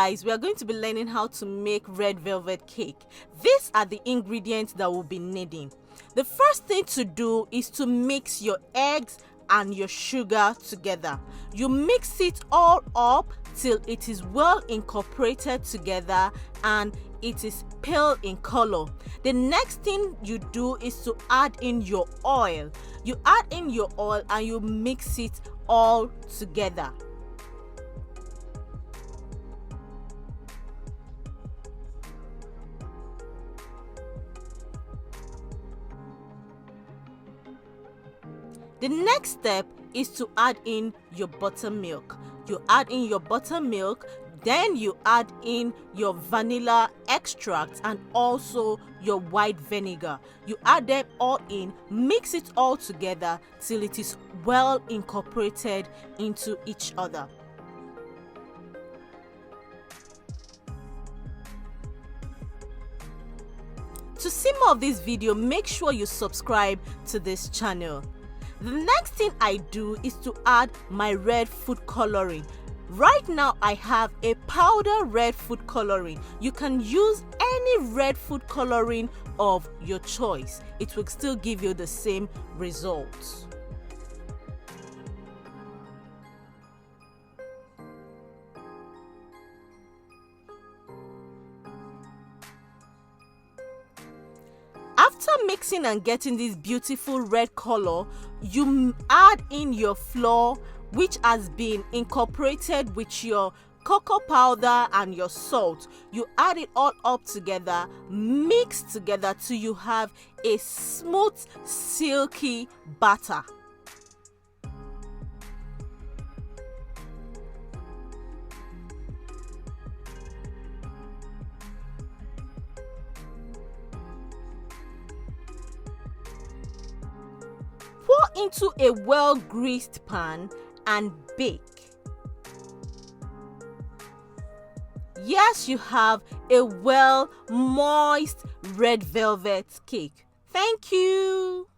guys, we are going to be learning how to make red velvet cake. These are the ingredients that we'll be needing. The first thing to do is to mix your eggs and your sugar together. You mix it all up till it is well incorporated together and it is pale in color. The next thing you do is to add in your oil. You add in your oil and you mix it all together. The next step is to add in your buttermilk. You add in your buttermilk, then you add in your vanilla extract and also your white vinegar. You add them all in, mix it all together till it is well incorporated into each other. To see more of this video, make sure you subscribe to this channel. The next thing I do is to add my red food coloring. Right now I have a powder red food coloring. You can use any red food coloring of your choice. It will still give you the same results. After mixing and getting this beautiful red color, you add in your flour, which has been incorporated with your cocoa powder and your salt. You add it all up together, mix together till you have a smooth, silky batter. Pour into a well-greased pan and bake. Yes, you have a well moist red velvet cake. Thank you.